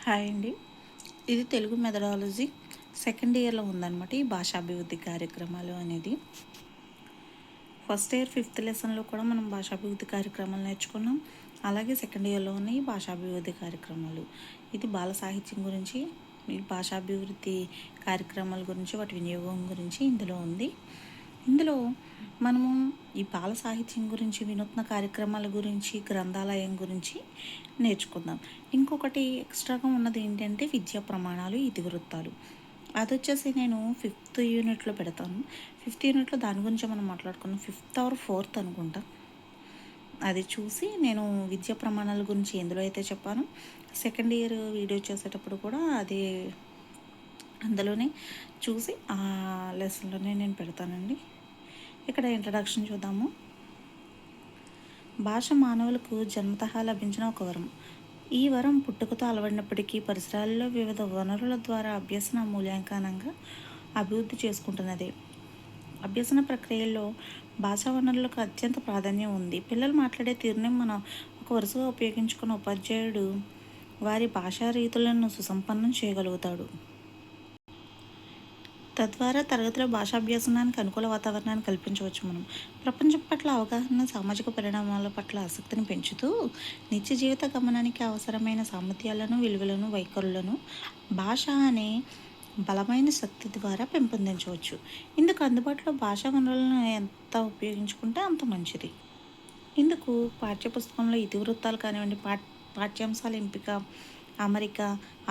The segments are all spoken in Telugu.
హాయ్ అండి. ఇది తెలుగు మెథడాలజీ సెకండ్ ఇయర్లో ఉందన్నమాట. ఈ భాషాభివృద్ధి కార్యక్రమాలు అనేది ఫస్ట్ ఇయర్ ఫిఫ్త్ లెసన్లో కూడా మనం భాషాభివృద్ధి కార్యక్రమాలు నేర్చుకున్నాం. అలాగే సెకండ్ ఇయర్లో ఉన్న ఈ భాషాభివృద్ధి కార్యక్రమాలు, ఇది బాల సాహిత్యం గురించి, ఈ భాషాభివృద్ధి కార్యక్రమాల గురించి, వాటి వినియోగం గురించి ఇందులో ఉంది. ఇందులో మనము ఈ బాల సాహిత్యం గురించి, వినూత్న కార్యక్రమాల గురించి, గ్రంథాలయం గురించి నేర్చుకుందాం. ఇంకొకటి ఎక్స్ట్రాగా ఉన్నది ఏంటంటే విద్యా ప్రమాణాలు, ఇతివృత్తాలు. అది వచ్చేసి నేను ఫిఫ్త్ యూనిట్లో పెడతాను. ఫిఫ్త్ యూనిట్లో దాని గురించి మనం మాట్లాడుకున్నాం. ఫిఫ్త్ ఆర్ ఫోర్త్ అనుకుంటా. అది చూసి నేను విద్యా ప్రమాణాల గురించి ఎందులో అయితే చెప్పాను, సెకండ్ ఇయర్ వీడియో చేసేటప్పుడు కూడా అదే అందులోనే చూసి ఆ లెసన్లోనే నేను పెడతానండి. ఇక్కడ ఇంట్రడక్షన్ చూద్దాము. భాష మానవులకు జన్మతః లభించిన ఒక వరం. ఈ వరం పుట్టుకతో అలవడినప్పటికీ పరిసరాల్లో వివిధ వనరుల ద్వారా అభ్యసన మూల్యాంకనంగా అభివృద్ధి చేసుకుంటున్నది. అభ్యసన ప్రక్రియల్లో భాషా వనరులకు అత్యంత ప్రాధాన్యం ఉంది. పిల్లలు మాట్లాడే తీరుని మనం ఒక వరుసగా ఉపయోగించుకున్న ఉపాధ్యాయుడు వారి భాషా రీతులను సుసంపన్నం చేయగలుగుతాడు. తద్వారా తరగతిలో భాషాభ్యాసనానికి అనుకూల వాతావరణాన్ని కల్పించవచ్చు. మనం ప్రపంచం పట్ల అవగాహన, సామాజిక పరిణామాల పట్ల ఆసక్తిని పెంచుతూ నిత్య జీవిత గమనానికి అవసరమైన సామర్థ్యాలను, విలువలను, వైఖరులను భాష అనే బలమైన శక్తి ద్వారా పెంపొందించవచ్చు. ఇందుకు అందుబాటులో భాషా వనరులను ఎంత ఉపయోగించుకుంటే అంత మంచిది. ఇందుకు పాఠ్యపుస్తకంలో ఇతివృత్తాలు కానివ్వండి, పాఠ్యాంశాల ఎంపిక, అమరిక,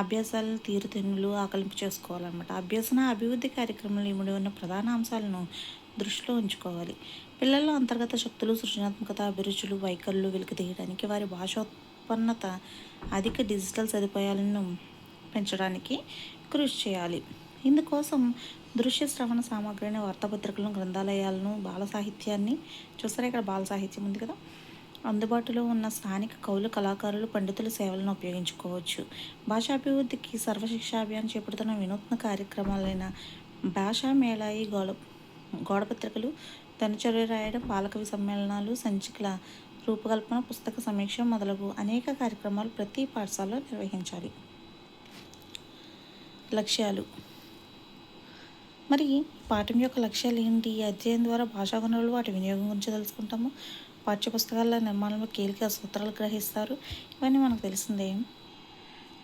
అభ్యాసాలను తీరుతెన్నులు ఆకలింపు చేసుకోవాలన్నమాట. అభ్యసన అభివృద్ధి కార్యక్రమంలో ఇమిడి ఉన్న ప్రధాన అంశాలను దృష్టిలో ఉంచుకోవాలి. పిల్లల్లో అంతర్గత శక్తులు, సృజనాత్మకత, అభిరుచులు, వైఖరులు వెలికితీయడానికి, వారి భాషోత్పన్నత, అధిక డిజిటల్ సదుపాయాలను పెంచడానికి కృషి చేయాలి. ఇందుకోసం దృశ్య శ్రవణ సామగ్రిని, వార్తాపత్రికలను, గ్రంథాలయాలను, బాల సాహిత్యాన్ని చూసారా, ఇక్కడ బాల సాహిత్యం ఉంది కదా, అందుబాటులో ఉన్న స్థానిక కవులు, కళాకారులు, పండితుల సేవలను ఉపయోగించుకోవచ్చు. భాషాభివృద్ధికి సర్వశిక్షా అభియాన్ చేపడుతున్న వినూత్న కార్యక్రమాలైన భాషా మేళాయి, గోడపత్రికలు, దినచర్య రాయడం, బాలకవి సమ్మేళనాలు, సంచికల రూపకల్పన, పుస్తక సమీక్ష మొదలగు అనేక కార్యక్రమాలు ప్రతి పాఠశాలలో నిర్వహించాలి. లక్ష్యాలు. మరి పాఠం యొక్క లక్ష్యాలు ఏంటి? ఈ అధ్యాయం ద్వారా భాషా వనరులు, వాటి వినియోగం గురించి తెలుసుకుంటాము. పాఠ్యపుస్తకాల నిర్మాణంలో కీలక సూత్రాలు గ్రహిస్తారు. ఇవన్నీ మనకు తెలిసిందే.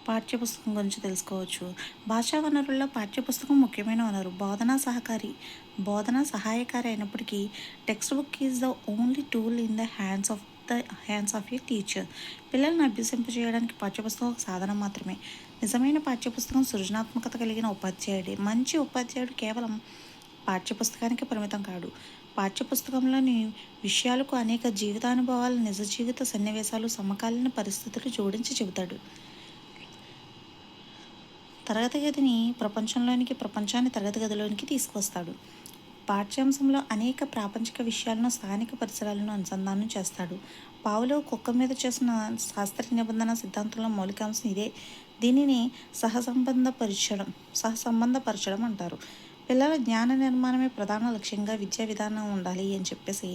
పాఠ్యపుస్తకం గురించి తెలుసుకోవచ్చు. భాషా వనరుల్లో పాఠ్యపుస్తకం ముఖ్యమైన వనరు. బోధనా సహాయకారి అయినప్పటికీ text book is the only tool in the hands of A teacher. పిల్లలను అభ్యసింపజేయడానికి పాఠ్యపుస్తకం ఒక సాధనం మాత్రమే. నిజమైన పాఠ్యపుస్తకం సృజనాత్మకత కలిగిన ఉపాధ్యాయుడే. మంచి ఉపాధ్యాయుడు కేవలం పాఠ్యపుస్తకానికి పరిమితం కాడు. పాఠ్యపుస్తకంలోని విషయాలకు అనేక జీవితానుభవాలు, నిజ జీవిత సన్నివేశాలు, సమకాలీన పరిస్థితులు జోడించి చెబుతాడు. తరగతి గదిని ప్రపంచంలోనికి, ప్రపంచాన్ని తరగతి గదిలోనికి తీసుకొస్తాడు. పాఠ్యాంశంలో అనేక ప్రాపంచిక విషయాలను, స్థానిక పరిసరాలను అనుసంధానం చేస్తాడు. పావులో కుక్క మీద చేసిన శాస్త్రీయ నిబంధన సిద్ధాంతంలో మౌలికాంశం ఇదే. దీనిని సహసంబంధపరచడం అంటారు. పిల్లల జ్ఞాన నిర్మాణమే ప్రధాన లక్ష్యంగా విద్యా విధానం ఉండాలి అని చెప్పేసి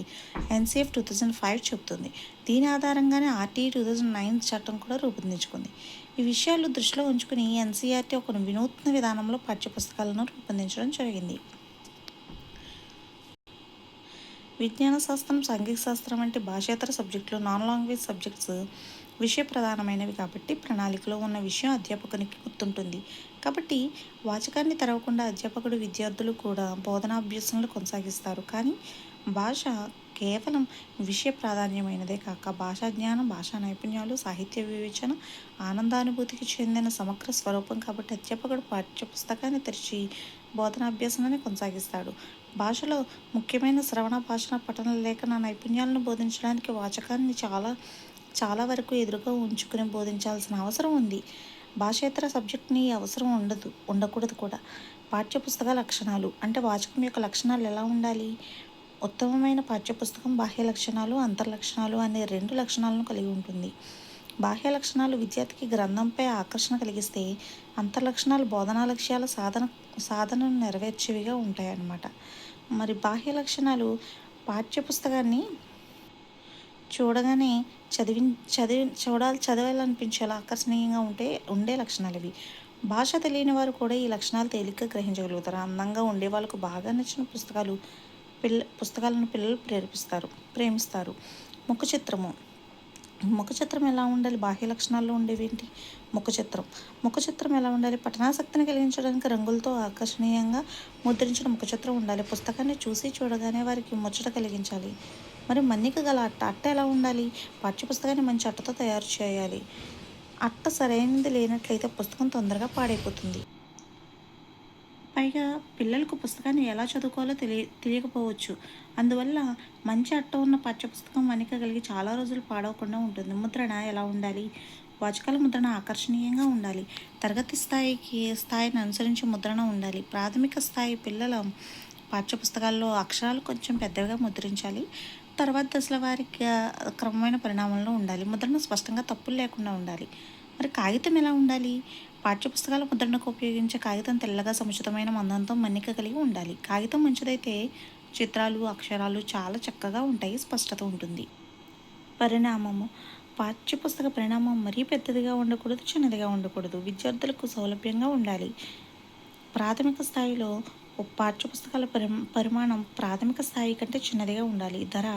ఎన్సిఎఫ్ 2005 చెబుతుంది. దీని ఆధారంగానే ఆర్టీఈ 2009 చట్టం కూడా రూపొందించుకుంది. ఈ విషయాలు దృష్టిలో ఉంచుకుని ఎన్సీఆర్టీ ఒక వినూత్న విధానంలో పాఠ్యపుస్తకాలను రూపొందించడం జరిగింది. విజ్ఞాన శాస్త్రం, సాంఘిక శాస్త్రం వంటి భాషేతర సబ్జెక్టులు, నాన్ లాంగ్వేజ్ సబ్జెక్ట్స్ విషయ ప్రధానమైనవి కాబట్టి ప్రణాళికలో ఉన్న విషయం అధ్యాపకునికి గుర్తుంటుంది. కాబట్టి వాచకాన్ని తెరవకుండా అధ్యాపకుడు, విద్యార్థులు కూడా బోధనాభ్యాసనలు కొనసాగిస్తారు. కానీ భాష కేవలం విషయ ప్రాధాన్యమైనదే కాక భాషా జ్ఞానం, భాషా నైపుణ్యాలు, సాహిత్య వివేచన, ఆనందానుభూతికి చెందిన సమగ్ర స్వరూపం. కాబట్టి అధ్యాపకుడు పాఠ్యపుస్తకాన్ని తెరిచి బోధనాభ్యాసనాన్ని కొనసాగిస్తాడు. భాషలో ముఖ్యమైన శ్రవణ, భాషణ, పఠన, లేఖన నైపుణ్యాలను బోధించడానికి వాచకాన్ని చాలా వరకు ఎదురుగా ఉంచుకుని బోధించాల్సిన అవసరం ఉంది. భాషేతర సబ్జెక్ట్ని అవసరం ఉండకూడదు కూడా. పాఠ్యపుస్తక లక్షణాలు అంటే వాచకం యొక్క లక్షణాలు ఎలా ఉండాలి? ఉత్తమమైన పాఠ్యపుస్తకం బాహ్య లక్షణాలు, అంతర్లక్షణాలు అనే 2 లక్షణాలను కలిగి ఉంటుంది. బాహ్య లక్షణాలు విద్యార్థికి గ్రంథంపై ఆకర్షణ కలిగిస్తే, అంతర్లక్షణాలు బోధనా లక్ష్యాల సాధనను నెరవేర్చేవిగా ఉంటాయన్నమాట. మరి బాహ్య లక్షణాలు పాఠ్యపుస్తకాన్ని చూడగానే చదివి చదవాలనిపించేలా ఆకర్షణీయంగా ఉండే లక్షణాలు ఇవి. భాష తెలియని వారు కూడా ఈ లక్షణాలు తేలిగ్గా గ్రహించగలుగుతారు. అందంగా ఉండే వాళ్ళకు బాగా నచ్చిన పుస్తకాలను పిల్లలు ప్రేమిస్తారు. ముఖ చిత్రము. ముఖ చిత్రం ఎలా ఉండాలి? బాహ్య లక్షణాల్లో ఉండేవేంటి? ముఖ చిత్రం. ముఖ చిత్రం ఎలా ఉండాలి? పఠనాసక్తిని కలిగించడానికి రంగులతో ఆకర్షణీయంగా ముద్రించిన ముఖ చిత్రం ఉండాలి. పుస్తకాన్ని చూడగానే వారికి ముచ్చట కలిగించాలి. మరి మన్నిక గల అట్ట ఎలా ఉండాలి? పాఠ్యపుస్తకాన్ని మంచి అట్టతో తయారు చేయాలి. అట్ట సరైనది లేనట్లయితే పుస్తకం తొందరగా పాడైపోతుంది. పైగా పిల్లలకు పుస్తకాన్ని ఎలా చదువుకోవాలో తెలియకపోవచ్చు. అందువల్ల మంచి అట్ట ఉన్న పాఠ్యపుస్తకం మన్నిక కలిగి చాలా రోజులు పాడవకుండా ఉంటుంది. ముద్రణ ఎలా ఉండాలి? వాచకాల ముద్రణ ఆకర్షణీయంగా ఉండాలి. తరగతి స్థాయిని అనుసరించి ముద్రణ ఉండాలి. ప్రాథమిక స్థాయి పిల్లల పాఠ్యపుస్తకాల్లో అక్షరాలు కొంచెం పెద్దగా ముద్రించాలి. తర్వాత దశల వారికి క్రమమైన పరిణామంలో ఉండాలి. ముద్రణ స్పష్టంగా తప్పులు లేకుండా ఉండాలి. మరి కాగితం ఎలా ఉండాలి? పాఠ్యపుస్తకాల ముద్రణకు ఉపయోగించే కాగితం తెల్లగా సముచితమైన మందంతో మన్నిక కలిగి ఉండాలి. కాగితం మంచిదైతే చిత్రాలు, అక్షరాలు చాలా చక్కగా ఉంటాయి, స్పష్టత ఉంటుంది. పరిణామము. పాఠ్యపుస్తక పరిణామం మరీ పెద్దదిగా ఉండకూడదు, చిన్నదిగా ఉండకూడదు. విద్యార్థులకు సౌలభ్యంగా ఉండాలి. ప్రాథమిక స్థాయిలో పాఠ్యపుస్తకాల పరిమాణం ప్రాథమిక స్థాయి కంటే చిన్నదిగా ఉండాలి. ధర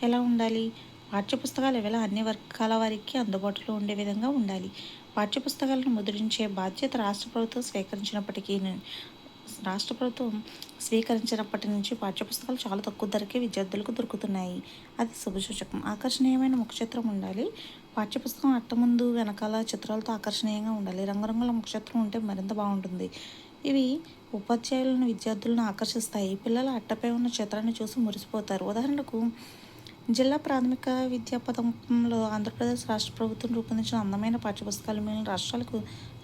ఎలా ఉండాలి? పాఠ్యపుస్తకాలు ఎవరైనా అన్ని వర్గాల వారికి అందుబాటులో ఉండే విధంగా ఉండాలి. పాఠ్యపుస్తకాలను ముద్రించే బాధ్యత రాష్ట్ర ప్రభుత్వం స్వీకరించినప్పటి నుంచి పాఠ్యపుస్తకాలు చాలా తక్కువ ధరకే విద్యార్థులకు దొరుకుతున్నాయి. అది శుభసూచకం. ఆకర్షణీయమైన ముఖచిత్రం ఉండాలి. పాఠ్యపుస్తకం అట్ట ముందు వెనకాల చిత్రాలతో ఆకర్షణీయంగా ఉండాలి. రంగురంగుల ముఖచిత్రం ఉంటే మరింత బాగుంటుంది. ఇవి ఉపాధ్యాయులను, విద్యార్థులను ఆకర్షిస్తాయి. పిల్లల అట్టపై ఉన్న చిత్రాన్ని చూసి మురిసిపోతారు. ఉదాహరణకు, జిల్లా ప్రాథమిక విద్యా పథకంలో ఆంధ్రప్రదేశ్ రాష్ట్ర ప్రభుత్వం రూపొందించిన అందమైన పాఠ్యపుస్తకాలు మిగిలిన రాష్ట్రాలకు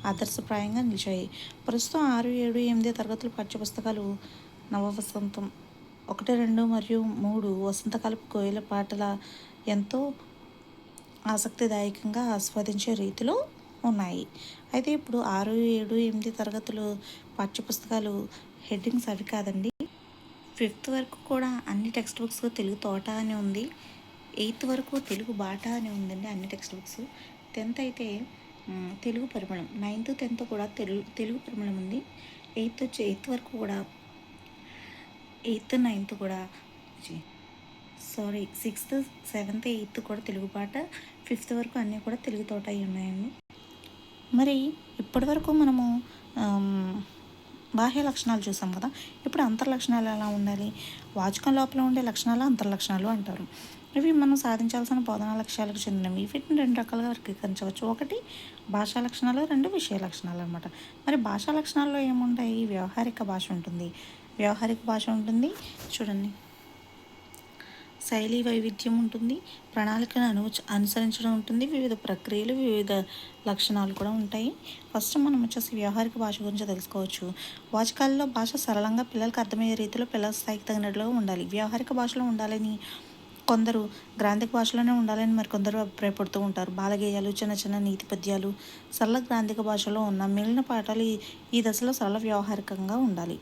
ఆదర్శప్రాయంగా నిలిచాయి. ప్రస్తుతం 6, 7, 8 తరగతుల పాఠ్యపుస్తకాలు నవవసంతం 1, 2 మరియు 3 వసంతకాలపు కోయిల పాటల ఎంతో ఆసక్తిదాయకంగా ఆస్వాదించే రీతిలో ఉన్నాయి. అయితే ఇప్పుడు 6, 7, 8 తరగతులు పాఠ్యపుస్తకాలు హెడ్డింగ్స్ అవి కాదండి. 5th వరకు కూడా అన్ని టెక్స్ట్ బుక్స్ తెలుగు తోట అని ఉంది. 8th వరకు తెలుగు బాట అని ఉందండి అన్ని టెక్స్ట్ బుక్స్. 10th అయితే తెలుగు పరిమళం. 9th, 10th కూడా తెలుగు పరిమళం ఉంది. 8th వరకు కూడా 8th, 9th కూడా 6th, 7th, 8th కూడా తెలుగు పాట. 5th వరకు అన్నీ కూడా తెలుగు తోట అయి ఉన్నాయండి. మరి ఇప్పటి వరకు మనము బాహ్య లక్షణాలు చూసాం కదా. ఇప్పుడు అంతర్లక్షణాలు ఎలా ఉండాలి? వాచకం లోపల ఉండే లక్షణాలు అంతర్లక్షణాలు అంటారు. ఇవి మనం సాధించాల్సిన బోధనా లక్ష్యాలకు చెందినవి. వీటిని 2 రకాలుగా వర్గీకరించవచ్చు. 1 భాషా లక్షణాలు, 2 విషయ లక్షణాలు అనమాట. మరి భాషా లక్షణాల్లో ఏముంటాయి? వ్యవహారిక భాష ఉంటుంది. చూడండి, శైలి వైవిధ్యం ఉంటుంది, ప్రణాళికను అనుసరించడం ఉంటుంది, వివిధ ప్రక్రియలు, వివిధ లక్షణాలు కూడా ఉంటాయి. ఫస్ట్ మనం వచ్చేసి వ్యవహారిక భాష గురించి తెలుసుకోవచ్చు. వాచకాలలో భాష సరళంగా పిల్లలకు అర్థమయ్యే రీతిలో పిల్లల స్థాయికి తగినట్లుగా ఉండాలి. వ్యవహారిక భాషలో ఉండాలని కొందరు, గ్రాంధిక భాషలోనే ఉండాలని మరి కొందరు అభిప్రాయపడుతూ ఉంటారు. బాలగేయాలు, చిన్న చిన్న నీతి పద్యాలు సరళ గ్రాంధిక భాషలో ఉన్న మిగిలిన పాఠాలు ఈ దశలో సరళ వ్యవహారికంగా ఉండాలి.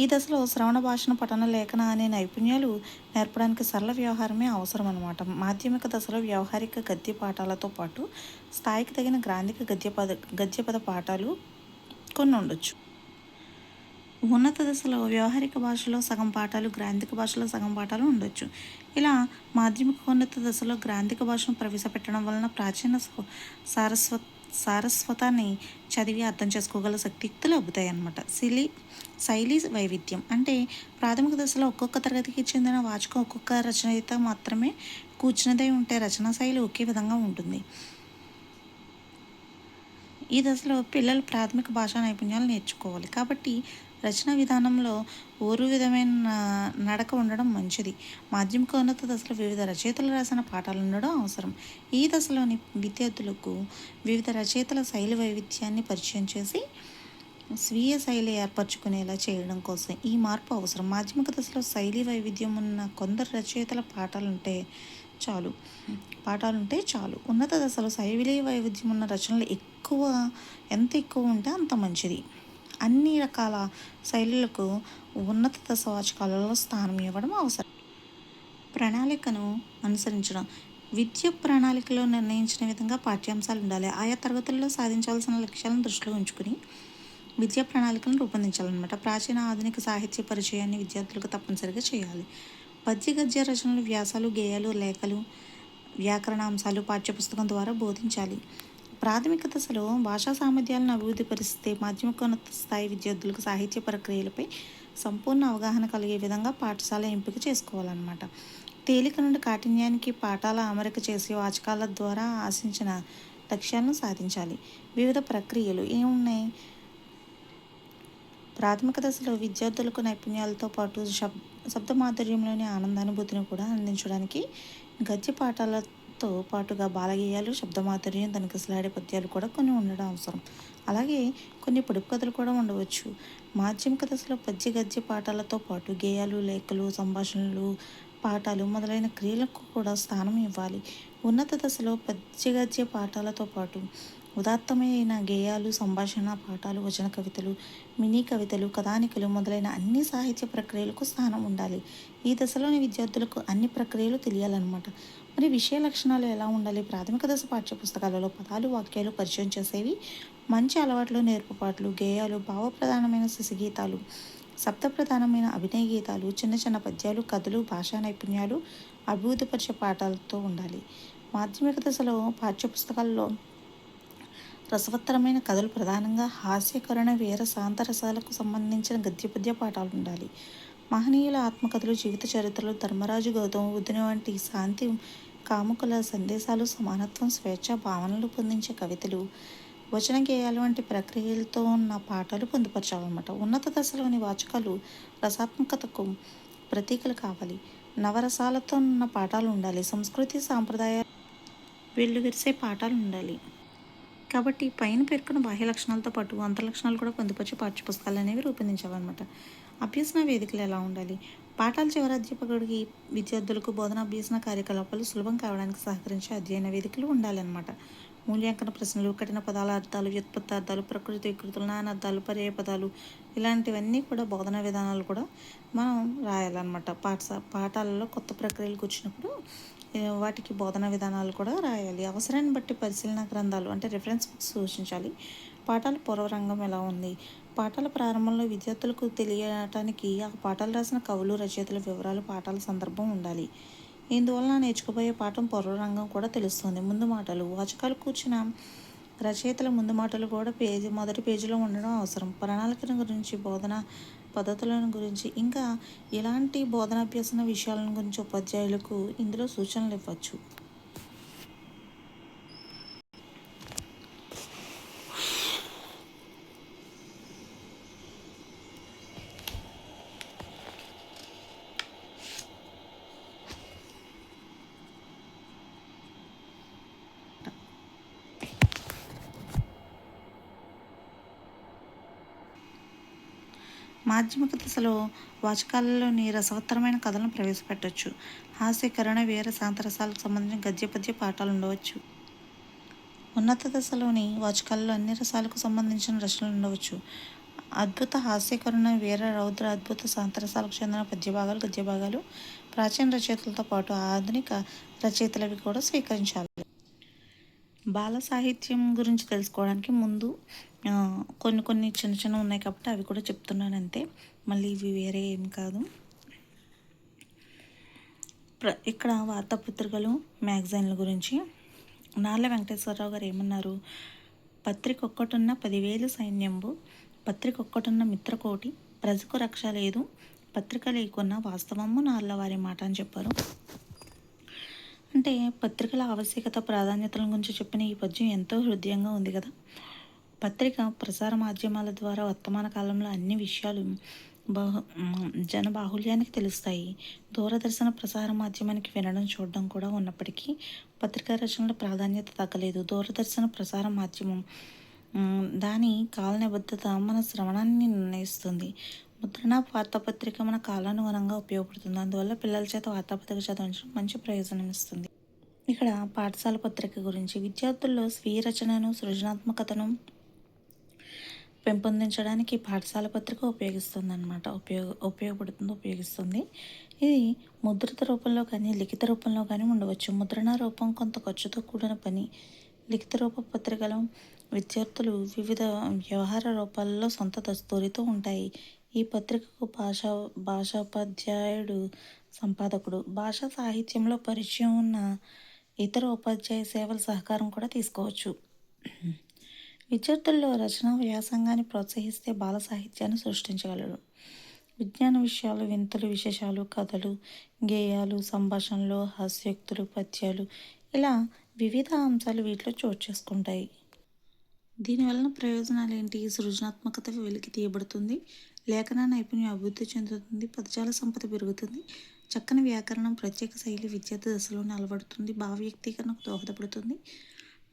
ఈ దశలో శ్రవణ భాషణ, పఠన, లేఖన అనే నైపుణ్యాలు నేర్పడానికి సరళ వ్యవహారమే అవసరం అన్నమాట. మాధ్యమిక దశలో వ్యవహారిక గద్య పాఠాలతో పాటు స్థాయికి తగిన గ్రాంధిక గద్యపద పాఠాలు కొన్ని ఉండొచ్చు. ఉన్నత దశలో వ్యవహారిక భాషలో సగం పాఠాలు, గ్రాంధిక భాషలో సగం పాఠాలు ఉండొచ్చు. ఇలా మాధ్యమిక దశలో గ్రాంధిక భాషను ప్రవేశపెట్టడం వలన ప్రాచీన సారస్వతాన్ని చదివి అర్థం చేసుకోగల శక్తియుక్తులు అబ్బుతాయి అన్నమాట. శైలి వైవిధ్యం అంటే ప్రాథమిక దశలో ఒక్కొక్క తరగతికి చెందిన వాచకం ఒక్కొక్క రచయిత మాత్రమే కూర్చున్నదై ఉంటే రచనా శైలి ఒకే విధంగా ఉంటుంది. ఈ దశలో పిల్లలు ప్రాథమిక భాషా నైపుణ్యాలు నేర్చుకోవాలి. కాబట్టి రచన విధానంలో ఓరు విధమైన నడక ఉండడం మంచిది. మాధ్యమిక ఉన్నత దశలో వివిధ రచయితలు రాసిన పాఠాలు ఉండడం అవసరం. ఈ దశలోని విద్యార్థులకు వివిధ రచయితల శైలి వైవిధ్యాన్ని పరిచయం చేసి స్వీయ శైలి ఏర్పరచుకునేలా చేయడం కోసం ఈ మార్పు అవసరం. మాధ్యమిక దశలో శైలి వైవిధ్యం ఉన్న కొందరు రచయితల పాఠాలుంటే చాలు. ఉన్నత దశలో శైలి వైవిధ్యం ఉన్న రచనలు ఎంత ఎక్కువ ఉంటే అంత మంచిది. అన్ని రకాల శైలులకు ఉన్నత దశ వాచకాలలో స్థానం ఇవ్వడం అవసరం. ప్రణాళికను అనుసరించడం. విద్య ప్రణాళికలో నిర్ణయించిన విధంగా పాఠ్యాంశాలు ఉండాలి. ఆయా తరగతుల్లో సాధించాల్సిన లక్ష్యాలను దృష్టిలో ఉంచుకుని విద్యా ప్రణాళికలను రూపొందించాలన్నమాట. ప్రాచీన, ఆధునిక సాహిత్య పరిచయాన్ని విద్యార్థులకు తప్పనిసరిగా చేయాలి. పద్య, గద్య రచనలు, వ్యాసాలు, గేయాలు, లేఖలు, వ్యాకరణాంశాలు పాఠ్యపుస్తకం ద్వారా బోధించాలి. ప్రాథమిక దశలో భాషా సామర్థ్యాలను అభివృద్ధి పరిస్తే మాధ్యమికోన్నత స్థాయి విద్యార్థులకు సాహిత్య ప్రక్రియలపై సంపూర్ణ అవగాహన కలిగే విధంగా పాఠశాల ఎంపిక చేసుకోవాలన్నమాట. తేలిక నుండి కాఠిన్యానికి పాఠాల అమరిక చేసి వాచకాల ద్వారా ఆశించిన లక్ష్యాలను సాధించాలి. వివిధ ప్రక్రియలు ఏమున్నాయి? ప్రాథమిక దశలో విద్యార్థులకు నైపుణ్యాలతో పాటు శబ్ద మాధుర్యంలోని ఆనందానుభూతిని కూడా అందించడానికి గద్య పాఠాలతో పాటుగా బాలగేయాలు, శబ్దమాధుర్యం, తనిఖీలాడే పద్యాలు కూడా కొన్ని ఉండడం అవసరం. అలాగే కొన్ని పొడుపు కథలు కూడా ఉండవచ్చు. మాధ్యమిక దశలో పద్య, గద్య పాఠాలతో పాటు గేయాలు, లేఖలు, సంభాషణలు, పాఠాలు మొదలైన క్రియలకు కూడా స్థానం ఇవ్వాలి. ఉన్నత దశలో పద్య, గద్య పాఠాలతో పాటు ఉదాత్తమైన గేయాలు, సంభాషణ పాఠాలు, వచన కవితలు, మినీ కవితలు, కథానికలు మొదలైన అన్ని సాహిత్య ప్రక్రియలకు స్థానం ఉండాలి. ఈ దశలోని విద్యార్థులకు అన్ని ప్రక్రియలు తెలియాలన్నమాట. మరి విషయ లక్షణాలు ఎలా ఉండాలి? ప్రాథమిక దశ పాఠ్యపుస్తకాలలో పదాలు, వాక్యాలు పరిచయం చేసేవి, మంచి అలవాట్లు, నేర్పుపాట్లు, గేయాలు, భావప్రధానమైన శిశుగీతాలు, శబ్దప్రధానమైన అభినయ గీతాలు, చిన్న చిన్న పద్యాలు, కథలు, భాషా నైపుణ్యాలు అభివృద్ధిపరిచే పాఠాలతో ఉండాలి. మాధ్యమిక దశలో పాఠ్యపుస్తకాల్లో రసవత్తరమైన కథలు, ప్రధానంగా హాస్యకరణ, వీర శాంత రసాలకు సంబంధించిన గద్య పద్య పాఠాలు ఉండాలి. మహనీయుల ఆత్మకథలు, జీవిత చరిత్రలు, ధర్మరాజు, గౌతమ బుద్ధుని వంటి శాంతి కాముకుల సందేశాలు, సమానత్వం, స్వేచ్ఛ భావనలు పొందించే కవితలు, వచన గేయాలు వంటి ప్రక్రియలతో ఉన్న పాఠాలు పొందుపరచాలన్నమాట. ఉన్నత దశలోని వాచకాలు రసాత్మకతకు ప్రతీకలు కావాలి. నవరసాలతో ఉన్న పాఠాలు ఉండాలి. సంస్కృతి సాంప్రదాయాలు వెల్లువిరిసే పాఠాలు ఉండాలి. కాబట్టి పైన పేర్కొన్న బాహ్య లక్షణాలతో పాటు అంతర్లక్షణాలు కూడా పొందుపరిచి పాఠ్యపుస్తకాలు అనేవి రూపొందించాలన్నమాట. అభ్యసన వేదికలు ఎలా ఉండాలి? పాఠాల చివరి అధ్యాపకుడికి విద్యార్థులకు బోధన అభ్యసన కార్యకలాపాలు సులభం కావడానికి సహకరించే అధ్యయన వేదికలు ఉండాలన్నమాట. మూల్యాంకన ప్రశ్నలు, కఠిన పదాల అర్థాలు, వ్యుత్పత్తార్థాలు, ప్రకృతి వికృతులు, నానార్థాలు, పర్యాయ పదాలు ఇలాంటివన్నీ కూడా బోధనా విధానాలు కూడా మనం రాయాలన్నమాట. పాఠాలలో కొత్త ప్రక్రియలకు వచ్చినప్పుడు వాటికి బోధనా విధానాలు కూడా రాయాలి. అవసరాన్ని బట్టి పరిశీలన గ్రంథాలు అంటే రిఫరెన్స్ బుక్స్ సూచించాలి. పాఠాల పూర్వరంగం ఎలా ఉంది? పాఠాల ప్రారంభంలో విద్యార్థులకు తెలియటానికి ఆ పాఠాలు రాసిన కవులు, రచయితల వివరాలు, పాఠాల సందర్భం ఉండాలి. ఇందువలన నేర్చుకోబోయే పాఠం పూర్వరంగం కూడా తెలుస్తుంది. ముందు మాటలు, వాచకాలు కూర్చున్న రచయితల ముందు మాటలు కూడా మొదటి పేజీలో ఉండడం అవసరం. ప్రణాళికల గురించి, బోధన పద్ధతులను గురించి, ఇంకా ఇలాంటి బోధనాభ్యసన విషయాల గురించి ఉపాధ్యాయులకు ఇందులో సూచనలు ఇవ్వచ్చు. మాధ్యమిక దశలో వాచకాలలోని రసవత్తరమైన కథలను ప్రవేశపెట్టవచ్చు. హాస్యకరణ, వీర శాంతరసాలకు సంబంధించిన గద్య పద్య పాఠాలు ఉండవచ్చు. ఉన్నత దశలోని వాచకాలలో అన్ని రసాలకు సంబంధించిన రచనలు ఉండవచ్చు. అద్భుత హాస్యకరణ, వీర, రౌద్ర, అద్భుత శాంతరసాలకు చెందిన పద్యభాగాలు, గద్యభాగాలు ప్రాచీన రచయితలతో పాటు ఆధునిక రచయితలవి కూడా స్వీకరించాలి. బాల సాహిత్యం గురించి తెలుసుకోవడానికి ముందు కొన్ని చిన్న చిన్న ఉన్నాయి కాబట్టి అవి కూడా చెప్తున్నాను అంతే. మళ్ళీ ఇవి వేరే ఏం కాదు. ఇక్కడ వార్తాపత్రికలు, మ్యాగజైన్ల గురించి నార్ల వెంకటేశ్వరరావు గారు ఏమన్నారు? పత్రిక ఒక్కటున్న 10,000 సైన్యంబు, పత్రిక ఒక్కటున్న మిత్రకోటి, ప్రజకు రక్ష లేదు, పత్రిక లేకున్న వాస్తవము నార్ల వారి మాట అని చెప్పారు. అంటే పత్రికల ఆవశ్యకత, ప్రాధాన్యతల గురించి చెప్పిన ఈ పద్యం ఎంతో హృదయంగా ఉంది కదా. పత్రిక ప్రసార మాధ్యమాల ద్వారా వర్తమాన కాలంలో అన్ని విషయాలు జనబాహుల్యానికి తెలుస్తాయి. దూరదర్శన ప్రసార మాధ్యమానికి వినడం, చూడడం కూడా ఉన్నప్పటికీ పత్రికా రచనల ప్రాధాన్యత తగ్గలేదు. దూరదర్శన ప్రసార మాధ్యమం దాని కాల నిబద్ధత మన శ్రవణాన్ని నిర్ణయిస్తుంది. ముద్రణ వార్తాపత్రిక మన కాలానుగుణంగా ఉపయోగపడుతుంది. అందువల్ల పిల్లల చేత వార్తాపత్రిక చదివించడం మంచి ప్రయోజనం ఇస్తుంది. ఇక్కడ పాఠశాల పత్రిక గురించి విద్యార్థుల్లో స్వీయ రచనను, సృజనాత్మకతను పెంపొందించడానికి పాఠశాల పత్రిక ఉపయోగిస్తుందన్నమాట. ఉపయోగిస్తుంది. ఇది ముద్రిత రూపంలో కానీ, లిఖిత రూపంలో కానీ ఉండవచ్చు. ముద్రణ రూపం కొంత ఖర్చుతో కూడిన పని. లిఖిత రూప పత్రికలో విద్యార్థులు వివిధ వ్యవహార రూపాలలో సొంత దస్తూరితో ఉంటాయి. ఈ పత్రికకు భాషోపాధ్యాయుడు సంపాదకుడు. భాషా సాహిత్యంలో పరిచయం ఉన్న ఇతర ఉపాధ్యాయ సేవల సహకారం కూడా తీసుకోవచ్చు. విద్యార్థుల్లో రచన వ్యాసంగాన్ని ప్రోత్సహిస్తే బాల సాహిత్యాన్ని సృష్టించగలరు. విజ్ఞాన విషయాలు, వింతలు, విశేషాలు, కథలు, గేయాలు, సంభాషణలు, హాస్యోక్తులు, పద్యాలు ఇలా వివిధ అంశాలు వీటిలో చోటు చేసుకుంటాయి. దీనివలన ప్రయోజనాలు ఏంటి? సృజనాత్మకత వెలికి తీయబడుతుంది, లేఖన నైపుణ్యం అభివృద్ధి చెందుతుంది, పదజాల సంపద పెరుగుతుంది, చక్కని వ్యాకరణం, ప్రత్యేక శైలి విద్యార్థి దశలోనే అలవడుతుంది, భావ వ్యక్తీకరణకు దోహదపడుతుంది,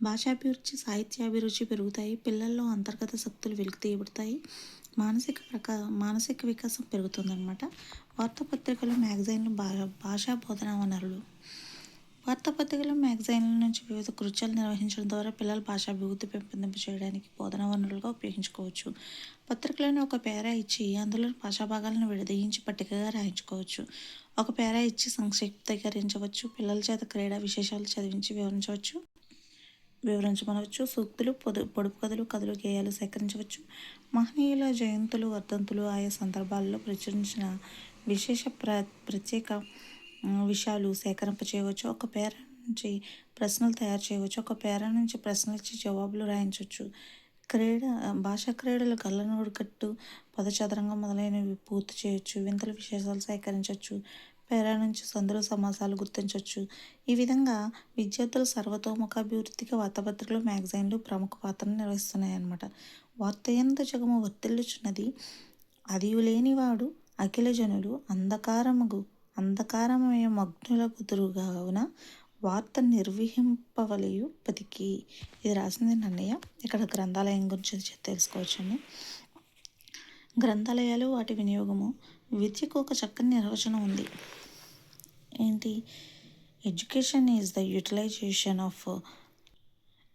భాషాభిరుచి, సాహిత్యాభిరుచి పెరుగుతాయి, పిల్లల్లో అంతర్గత శక్తులు వెలికి తీయబడతాయి, మానసిక వికాసం పెరుగుతుందన్నమాట. వార్తాపత్రికలు, మ్యాగజైన్లు, భాషా బోధనా వనరులు. వార్తాపత్రికలు, మ్యాగజైన్ల నుంచి వివిధ కృత్యాలు నిర్వహించడం ద్వారా పిల్లల భాషాభివృద్ధి పెంపొందింప చేయడానికి బోధనా వనరులుగా ఉపయోగించుకోవచ్చు. పత్రికలను ఒక పేరా ఇచ్చి అందులో భాషా భాగాలను విడదీయించి పట్టికగా రాయించుకోవచ్చు. ఒక పేరా ఇచ్చి సంక్షిప్తీకరించవచ్చు. పిల్లల చేత క్రీడా విశేషాలు చదివించి వివరించమనవచ్చు. సూక్తులు, పొడుపు కథలు, గేయాలు సేకరించవచ్చు. మహనీయుల జయంతులు, వర్ధంతులు, ఆయా సందర్భాల్లో ప్రచురించిన విశేష ప్రత్యేక విషయాలు సేకరింప చేయవచ్చు. ఒక పేర నుంచి ప్రశ్నలు తయారు చేయవచ్చు. ఒక పేర నుంచి ప్రశ్నలు ఇచ్చి జవాబులు రాయించవచ్చు. భాషా క్రీడలు, గల్లనూడుకట్టు, పదచదరంగం మొదలైనవి పూర్తి చేయొచ్చు. వింతల విశేషాలు సేకరించవచ్చు. పేరా నుంచి సందులు, సమాసాలు గుర్తించవచ్చు. ఈ విధంగా విద్యార్థుల సర్వతోముఖాభివృద్ధికి వార్తాపత్రికలు, మ్యాగజైన్లు ప్రముఖ పాత్రను నిర్వహిస్తున్నాయన్నమాట. వార్తయందు జగము వర్తిల్లుచున్నది, అదియులేనివాడు అఖిల జనులు అంధకారమయ మగ్నులగుదురుగావున వార్త నిర్వహింపవలయు పతికి. ఇది రాసింది నన్నయ్య. ఇక్కడ గ్రంథాలయం గురించి తెలుసుకోవచ్చండి. గ్రంథాలయాలు, వాటి వినియోగము. విద్యకు ఒక చక్కని నిర్వచనం ఉంది. ఏంటి? Education is the utilization of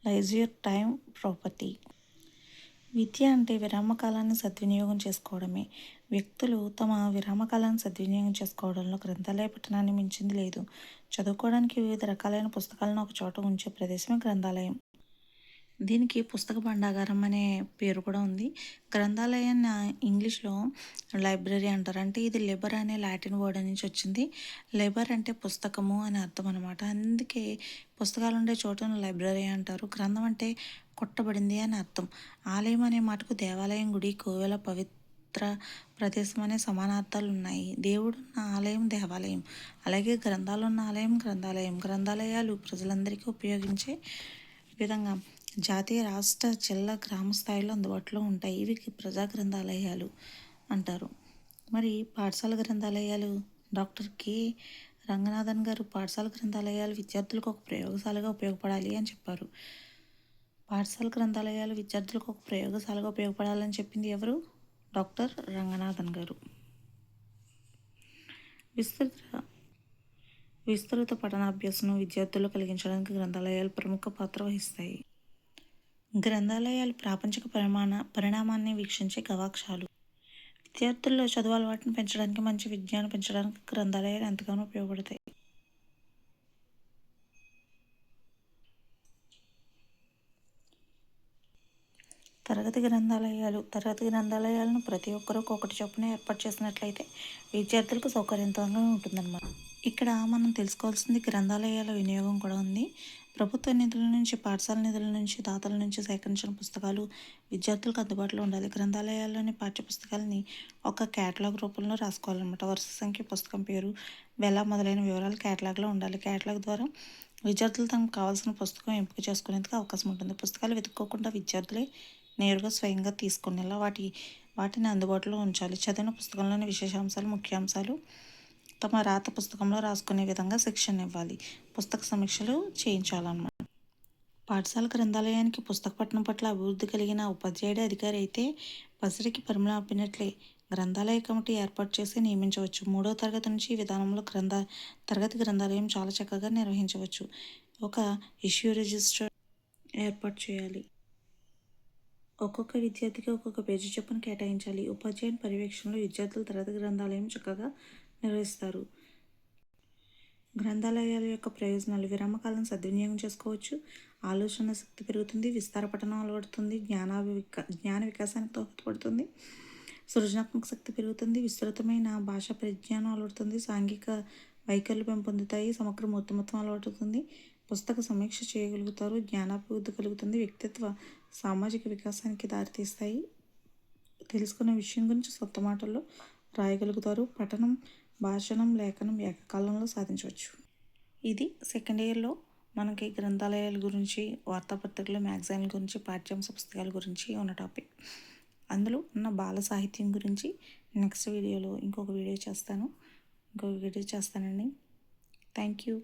leisure time property. విద్య అంటే విరామకాలాన్ని సద్వినియోగం చేసుకోవడమే. వ్యక్తులు తమ విరామకాలాన్ని సద్వినియోగం చేసుకోవడంలో గ్రంథాలయ పఠనాన్ని మించింది లేదు. చదువుకోవడానికి వివిధ రకాలైన పుస్తకాలను ఒక చోట ఉంచే ప్రదేశమే గ్రంథాలయం. దీనికి పుస్తక భండాగారం అనే పేరు కూడా ఉంది. గ్రంథాలయాన్ని ఇంగ్లీష్లో లైబ్రరీ అంటారు. అంటే ఇది లెబర్ అనే లాటిన్ వర్డ్ నుంచి వచ్చింది. లెబర్ అంటే పుస్తకము అని అర్థం అనమాట. అందుకే పుస్తకాలు ఉండే చోటును లైబ్రరీ అంటారు. గ్రంథం అంటే కొట్టబడింది అని అర్థం. ఆలయం అనే మాటకు దేవాలయం, గుడి, కోవెల, పవిత్ర ప్రదేశం అనే సమానార్థాలు ఉన్నాయి. దేవుడు ఉన్న ఆలయం దేవాలయం, అలాగే గ్రంథాలు ఉన్న ఆలయం గ్రంథాలయం. గ్రంథాలయాలు ప్రజలందరికీ ఉపయోగించే విధంగా జాతీయ, రాష్ట్ర, జిల్లా, గ్రామ స్థాయిలో అందుబాటులో ఉంటాయి. ఇవి ప్రజా గ్రంథాలయాలు అంటారు. మరి పాఠశాల గ్రంథాలయాలు. డాక్టర్ కె రంగనాథన్ గారు పాఠశాల గ్రంథాలయాలు విద్యార్థులకు ఒక ప్రయోగశాలగా ఉపయోగపడాలి అని చెప్పారు. పాఠశాల గ్రంథాలయాలు విద్యార్థులకు ఒక ప్రయోగశాలగా ఉపయోగపడాలని చెప్పింది ఎవరు? డాక్టర్ రంగనాథన్ గారు. విస్తృత పఠనాభ్యాసం విద్యార్థుల్లో కలిగించడానికి గ్రంథాలయాలు ప్రముఖ పాత్ర వహిస్తాయి. గ్రంథాలయాలు ప్రాపంచిక పరిణామాన్ని వీక్షించే గవాక్షాలు. విద్యార్థుల్లో చదువు అలవాటును పెంచడానికి, మంచి విజ్ఞానం పెంచడానికి గ్రంథాలయాలు ఎంతగానో ఉపయోగపడతాయి. తరగతి గ్రంథాలయాలను ప్రతి ఒక్కరూ ఒకటి చొప్పున ఏర్పాటు చేసినట్లయితే విద్యార్థులకు సౌకర్యవంతంగా ఉంటుందన్నమాట. ఇక్కడ మనం తెలుసుకోవాల్సింది గ్రంథాలయాల వినియోగం కూడా ఉంది. ప్రభుత్వ నిధుల నుంచి, పాఠశాల నిధుల నుంచి, దాతల నుంచి సేకరించిన పుస్తకాలు విద్యార్థులకు అందుబాటులో ఉండాలి. గ్రంథాలయాల్లోని పాఠ్య పుస్తకాలని ఒక క్యాటలాగ్ రూపంలో రాసుకోవాలన్నమాట. వరుస సంఖ్య, పుస్తకం పేరు, వెల మొదలైన వివరాలు క్యాటలాగ్లో ఉండాలి. క్యాటలాగ్ ద్వారా విద్యార్థులు తమకు కావాల్సిన పుస్తకం ఎంపిక చేసుకునేందుకు అవకాశం ఉంటుంది. పుస్తకాలు వెతుక్కోకుండా విద్యార్థులే నేరుగా స్వయంగా తీసుకునేలా వాటిని అందుబాటులో ఉంచాలి. చదివిన పుస్తకంలోని విశేషాంశాలు, ముఖ్యాంశాలు తమ రాత పుస్తకంలో రాసుకునే విధంగా శిక్షణ ఇవ్వాలి. పుస్తక సమీక్షలు చేయించాలన్నమాట. పాఠశాల గ్రంథాలయానికి పుస్తక పఠనం పట్ల అభివృద్ధి కలిగిన ఉపాధ్యాయుడు, అధికారి అయితే పసిడికి పరిమళం అప్పినట్లే. గ్రంథాలయ కమిటీ ఏర్పాటు చేసి నియమించవచ్చు. 3వ తరగతి నుంచి ఈ విధానంలో తరగతి గ్రంథాలయం చాలా చక్కగా నిర్వహించవచ్చు. ఒక ఇష్యూ రిజిస్టర్ ఏర్పాటు చేయాలి. ఒక్కొక్క విద్యార్థికి ఒక్కొక్క పేజీ చొప్పున కేటాయించాలి. ఉపాధ్యాయుని పర్యవేక్షణలో విద్యార్థులు తరగతి గ్రంథాలయం చక్కగా నిర్వహిస్తారు. గ్రంథాలయాల యొక్క ప్రయోజనాలు: విరామకాలను సద్వినియోగం చేసుకోవచ్చు, ఆలోచన శక్తి పెరుగుతుంది, విస్తార పఠనం అలవడుతుంది, జ్ఞాన వికాసానికి దోహదపడుతుంది, సృజనాత్మక శక్తి పెరుగుతుంది, విస్తృతమైన భాషా పరిజ్ఞానం అలవడుతుంది, సాంఘిక వైఖరులు పెంపొందుతాయి, సమగ్ర మూర్తిమత్వం అలవడుతుంది, పుస్తక సమీక్ష చేయగలుగుతారు, జ్ఞానాభివృద్ధి కలుగుతుంది, వ్యక్తిత్వ సామాజిక వికాసానికి దారితీస్తాయి, తెలుసుకున్న విషయం గురించి సొంత మాటల్లో రాయగలుగుతారు, పఠనం, భాషణం, లేఖనం ఏకకాలంలో సాధించవచ్చు. ఇది సెకండ్ ఇయర్లో మనకి గ్రంథాలయాల గురించి, వార్తాపత్రికలు, మ్యాగజైన్ల గురించి, పాఠ్యాంశ పుస్తకాల గురించి ఉన్న టాపిక్. అందులో ఉన్న బాల సాహిత్యం గురించి నెక్స్ట్ వీడియోలో ఇంకొక వీడియో చేస్తానండి. Thank you.